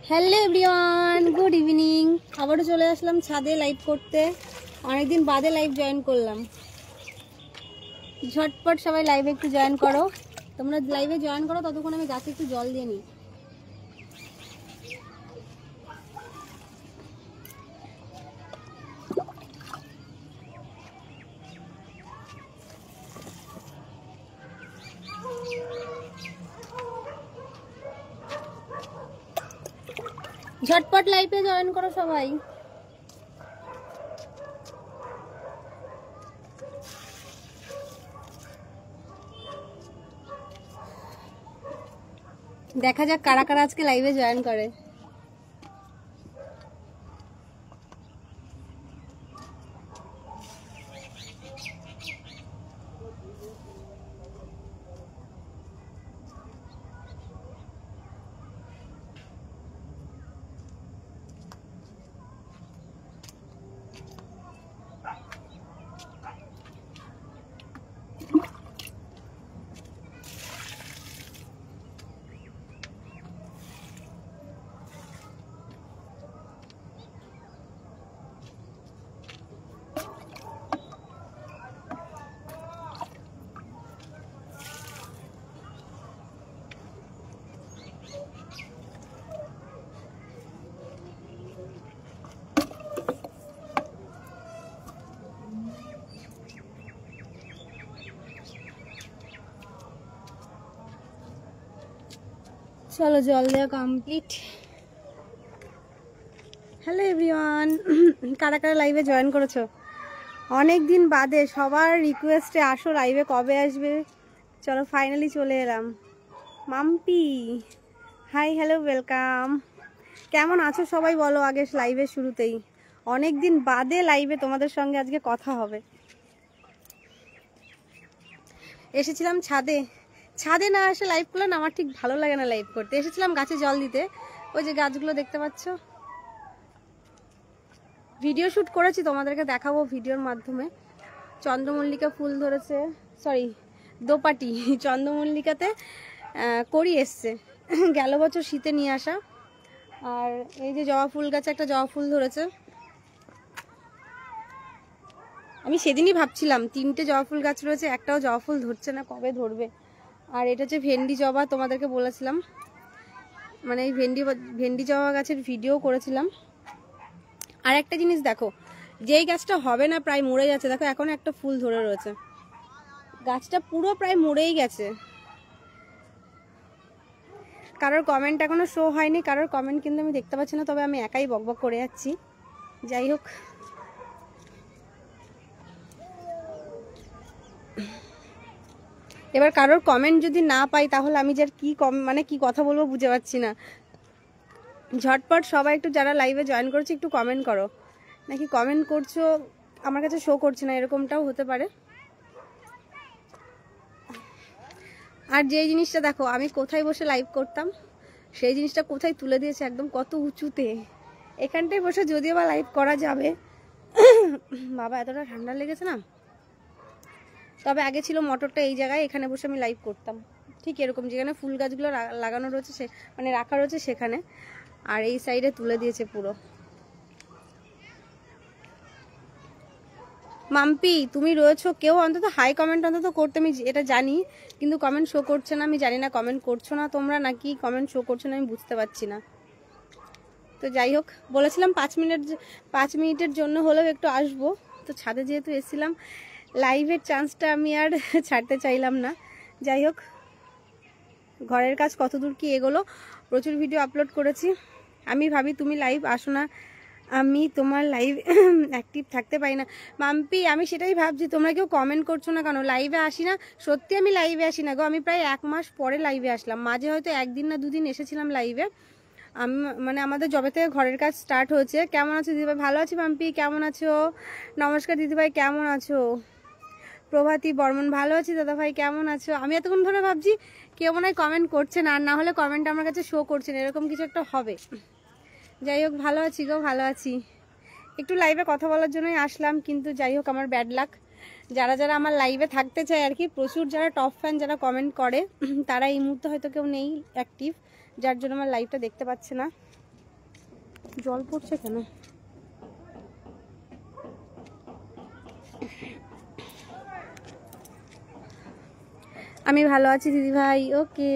Hello everyone, good evening. আবারও চলে আসলাম ছাদে লাইভ করতে। অনেকদিন বাদে লাইভ জয়েন করলাম। ঝটপট সবাই লাইভে একটু জয়েন করো। তোমরা লাইভে জয়েন করো, ততক্ষণ আমি গাছে একটু জল দিয়ে নিই। ঝটপট লাইভে জয়েন করো সবাই। দেখা যাক কারা কারা আজকে লাইভে জয়েন করে। চলো, জল দেওয়া কমপ্লিট। হ্যালো এভরিওয়ান, কারা কারা লাইভে জয়েন করেছো? অনেক দিন বাদে সবার রিকোয়েস্টে আসো লাইভে, কবে আসবে? চলো ফাইনালি চলে এলাম। Mampi, hi, hello, welcome. কেমন আছো সবাই বলো আগে লাইভের শুরুতেই। অনেক দিন বাদে লাইভে তোমাদের সঙ্গে আজকে কথা হবে। এসেছিলাম ছাদে। ছাদে না এসে লাইভ করলে না আমার ঠিক ভালো লাগে না লাইভ করতে। এসেছিলাম গাছে জল দিতে। ওই যে গাছগুলো দেখতে পাচ্ছ, ভিডিও শ্যুট করেছি, তোমাদেরকে দেখাবো ভিডিওর মাধ্যমে। চন্দ্রমল্লিকা ফুল ধরেছে, সরি দোপাটি। চন্দ্রমল্লিকাতে কড়ি এসছে, গেল বছর শীতে নিয়ে আসা। আর এই যে জবা ফুল গাছে একটা জবা ফুল ধরেছে। আমি সেদিনই ভাবছিলাম 3টে জবা ফুল গাছ রয়েছে, একটাও জবা ফুল ধরছে না, কবে ধরবে। আর এটা হচ্ছে ভেন্ডি জবা, তোমাদেরকে বলেছিলাম, মানে এই ভেন্ডি জবা গাছের ভিডিও করেছিলাম। আর একটা জিনিস দেখো, যেই গাছটা হবে না প্রায় মরে যাচ্ছে, দেখো এখন একটা ফুল ধরে রয়েছে। গাছটা পুরো প্রায় মরেই গেছে। কারোর কমেন্ট এখনো শো হয়নি, কারোর কমেন্ট কিন্তু আমি দেখতে পাচ্ছি না, তবে আমি একাই বকবক করে যাচ্ছি। যাই হোক, এবার কারোর কমেন্ট যদি না পাই তাহলে আমি যার কি কথা বলবো বুঝে পাচ্ছি না। ঝটপট সবাই একটু যারা লাইভে জয়েন করছে একটু কমেন্ট করো। নাকি কমেন্ট করছো আমার কাছে শো করছে না, এরকমটাও হতে পারে। আর যেই জিনিসটা দেখো, আমি কোথায় বসে লাইভ করতাম সেই জিনিসটা কোথায় তুলে দিয়েছে, একদম কত উঁচুতে। এখানটায় বসে যদিও বা লাইভ করা যাবে। বাবা এতটা ঠান্ডা লেগেছে না। তবে আগে ছিল মোটরটা এই জায়গায়, এখানে বসে আমি লাইভ করতাম, ঠিক এরকম যেখানে ফুল গাছগুলো লাগানো রয়েছে, মানে রাখা রয়েছে সেখানে। আর এই সাইডে তুলে দিয়েছে পুরো। মাম্পি তুমি রয়েছো, কেউ অন্তত হাই কমেন্ট অন্তত করতে, আমি এটা জানি, কিন্তু কমেন্ট শো করছে না। আমি জানি না কমেন্ট করছো না তোমরা নাকি কমেন্ট শো করছো না, আমি বুঝতে পারছি না। তো যাই হোক, বলেছিলাম 5 মিনিটের জন্য হলেও একটু আসবো। তো ছাদে যেহেতু এসেছিলাম, লাইভের চান্সটা আমি আর ছাড়তে চাইলাম না। যাই হোক, ঘরের কাজ কতদূর কি এগোলো, প্রচুর ভিডিও আপলোড করেছি। আমি ভাবি তুমি লাইভ আসো না, আমি তোমার লাইভ অ্যাক্টিভ থাকতে পারি না। মাম্পি আমি সেটাই ভাবছি, তোমরা কেউ কমেন্ট করছো না কেন? লাইভে আসি না, সত্যি আমি লাইভে আসি না গো। আমি প্রায় 1 মাস পরে লাইভে আসলাম, মাঝে হয়তো 1 দিন না 2 দিন এসেছিলাম লাইভে। আমি মানে আমাদের যবে থেকে ঘরের কাজ স্টার্ট হয়েছে। কেমন আছো দিদিভাই? ভালো আছি। মাম্পি কেমন আছো? নমস্কার দিদিভাই, কেমন আছো? প্রভাতী বর্মন, ভালো আছি দাদাভাই, কেমন আছো? আমি এতক্ষণ ধরে ভাবছি কেউ মনে হয় কমেন্ট করছে না, আর না হলে কমেন্ট আমার কাছে শো করছে না, এরকম কিছু একটা হবে। যাই হোক, ভালো আছি গো, ভালো আছি। একটু লাইভে কথা বলার জন্যই আসলাম, কিন্তু যাই হোক আমার ব্যাড লাক। যারা যারা আমার লাইভে থাকতে চায় আর কি, প্রচুর যারা টপ ফ্যান যারা কমেন্ট করে, তারা এই মুহূর্তে হয়তো কেউ নেই অ্যাক্টিভ, যার জন্য আমার লাইভটা দেখতে পাচ্ছে না। জল পড়ছে কেন? আমি ভালো আছি দিদি ভাই। ওকে,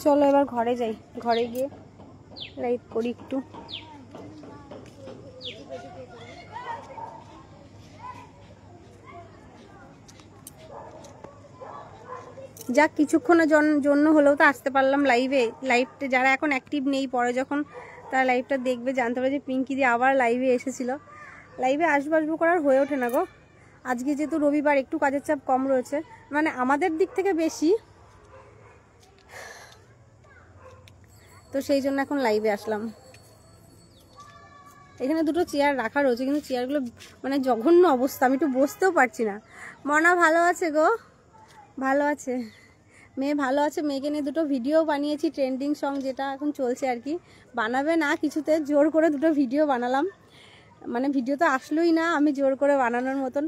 চলো এবার ঘরে যাই, ঘরে গিয়ে লাইভ করি একটু। যাক, কিছুক্ষণের জন্য হলেও তো আসতে পারলাম লাইভে। লাইভটা যারা এখন অ্যাক্টিভ নেই, পরে যখন তারা লাইভটা দেখবে জানতে পারে যে পিঙ্কি দি আবার লাইভে এসেছিল। লাইভে আসবো করার হয়ে ওঠে না গো। আজকে যেহেতু রবিবার, একটু কাজের চাপ কম রয়েছে, মানে আমাদের দিক থেকে বেশি, তো সেই জন্য এখন লাইভে আসলাম। এখানে দুটো চেয়ার রাখা রয়েছে, কিন্তু চেয়ারগুলো মানে জঘন্য অবস্থা, আমি একটু বসতেও পারছি না। মনা ভালো আছে গো, ভালো আছে। মেয়ে ভালো আছে, মেয়েকে নিয়ে দুটো ভিডিও বানিয়েছি, ট্রেন্ডিং সং যেটা এখন চলছে আর কি। বানাবে না কিছুতে, জোর করে দুটো ভিডিও বানালাম। মানে ভিডিও তো আসলোই না, আমি জোর করে বানানোর মতন।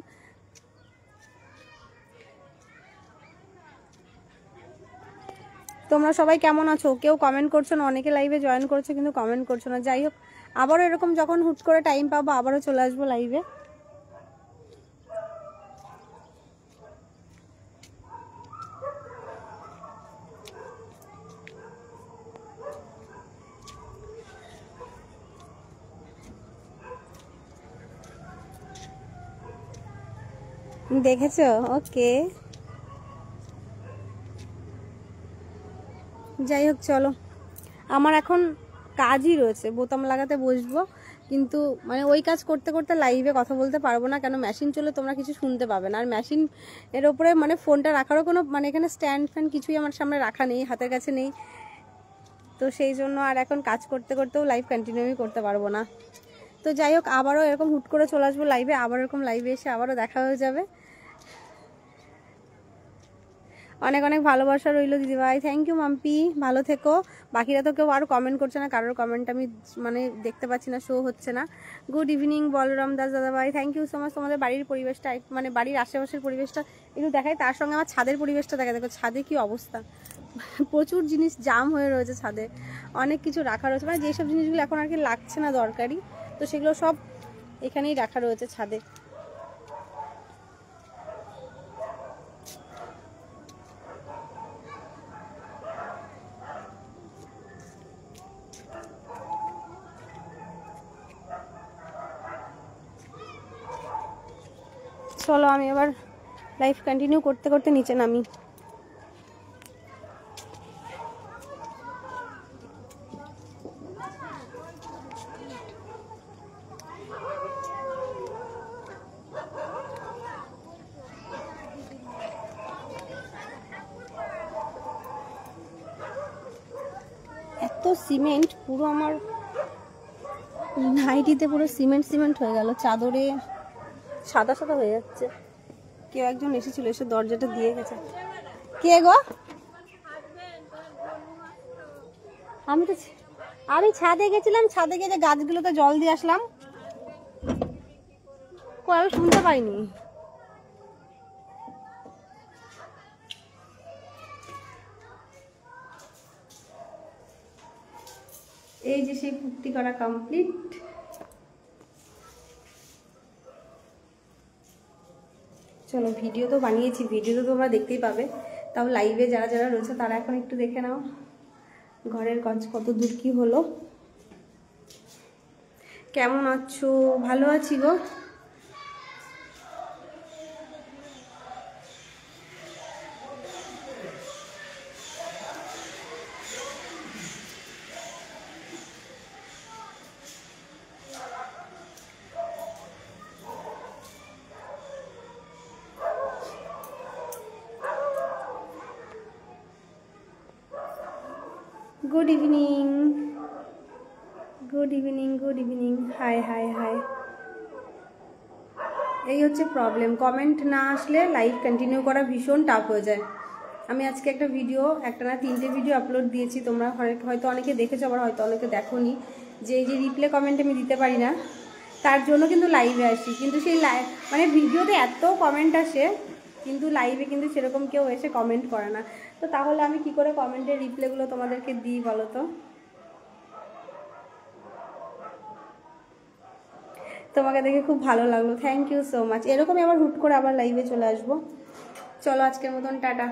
তোমরা সবাই কেমন আছো? কেউ কমেন্ট করছো না, অনেকে লাইভে জয়েন করছো কিন্তু কমেন্ট করছো না। যাই হোক, আবারও এরকম যখন হুট করে টাইম পাবো আবারও চলে আসবো লাইভে। দেখেছো? ওকে, যাই হোক চলো, আমার এখন কাজই রয়েছে, বোতাম লাগাতে বসবো, কিন্তু মানে ওই কাজ করতে করতে লাইভে কথা বলতে পারবো না, কেন মেশিন চলে তোমরা কিছু শুনতে পাবে না। আর মেশিন এর ওপরে মানে ফোনটা রাখারও কোনো মানে এখানে স্ট্যান্ড ফ্যান কিছুই আমার সামনে রাখা নেই, হাতের কাছে নেই, তো সেই জন্য আর এখন কাজ করতে করতেও লাইভ কন্টিনিউই করতে পারবো না। তো যাই হোক, আবারও এরকম হুট করে চলে আসবো লাইভে, আবার এরকম লাইভে এসে আবারও দেখা হয়ে যাবে। অনেক অনেক ভালোবাসা রইল দিদিভাই। থ্যাংক ইউ মাম্পি, ভালো থেকো। বাকিরা তো কেউ আর কমেন্ট করছে না, কারোর কমেন্ট আমি মানে দেখতে পাচ্ছি না, শো হচ্ছে না। গুড ইভিনিং বলরাম দাস দাদাভাই, থ্যাংক ইউ সো মাচ। তোমাদের বাড়ির পরিবেশটা মানে বাড়ির আশেপাশের পরিবেশটা একটু দেখাই, তার সঙ্গে আমার ছাদের পরিবেশটা দেখা। দেখো ছাদে কি অবস্থা, প্রচুর জিনিস জাম হয়ে রয়েছে ছাদে, অনেক কিছু রাখা রয়েছে, মানে যেসব জিনিসগুলো এখন আর কি লাগছে না দরকারি, তো সেগুলো সব এখানেই রাখা রয়েছে ছাদে। চলো আমি এবার লাইফ কন্টিনিউ করতে করতে নিচে নামি। এত সিমেন্ট, পুরো আমার নাইটিতে পুরো সিমেন্ট সিমেন্ট হয়ে গেল, চাদরে সাদা সাদা হয়ে যাচ্ছে। কেউ একজন এসেছিল, এসে দরজাটা দিয়ে গেছে। কে গো? আমি ছাদে গেছিলাম, ছাদে গিয়ে গাছগুলোতে জল দিয়ে আসলাম, আমি শুনতে পাইনি। এই যে সেই পুট্টি করা কমপ্লিট। চলো, ভিডিও তো বানিয়েছি, ভিডিও তো তোমরা দেখতেই পাবে, তাও লাইভে যারা যারা রয়েছে তারা এখন একটু দেখে নাও ঘরের কাজ কত দূর কি হলো। কেমন আছো? ভালো আছি গো। Good evening, good evening, good evening. Hi hi hi. এই হচ্ছে প্রবলেম, কমেন্ট না আসলে লাইভ কন্টিনিউ করা ভীষণ টাফ হয়ে যায়। আমি আজকে একটা ভিডিও, একটা না 3টে ভিডিও আপলোড দিয়েছি, তোমরা হয়তো অনেকে দেখেছো, আবার হয়তো অনেকে দেখোনি, যে এই যে রিপ্লে কমেন্ট আমি দিতে পারি না, তার জন্য কিন্তু লাইভে আসি, কিন্তু সেই মানে ভিডিওতে এত কমেন্ট আসে কিন্তু লাইভে কিন্তু সেরকম কেউ এসে কমেন্ট করে না। তো তাহলে আমি কি করে কমেন্টের রিপ্লাইগুলো তোমাদেরকে দিই বলো তো? তোমাকে দেখে খুব ভালো লাগলো, থ্যাংক ইউ সো মাচ। এরকমই আবার হুট করে আবার লাইভে চলে আসবো। চলো আজকের মতন টাটা।